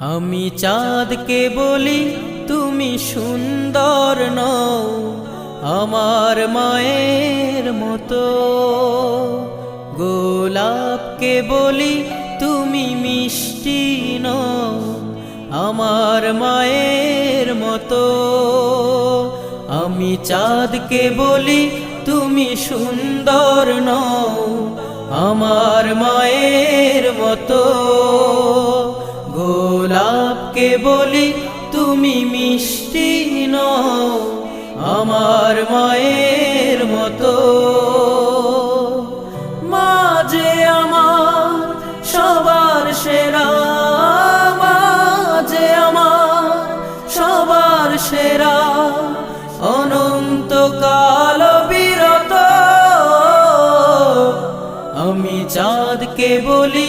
আমি চাঁদকে বলি তুমি সুন্দর নও আমার মায়ের মতো, গোলাপকে বলি তুমি মিষ্টি নও আমার মায়ের মতো। আমি চাঁদকে বলি তুমি সুন্দর নও আমার মায়ের মতো, গোলাপকে বলি তুমি মিষ্টি নও আমার মায়ের মতো। মা যে আমার সবার সেরা, মা যে আমার সবার সেরা, অনন্তকাল বিরত। আমি চাঁদকে বলি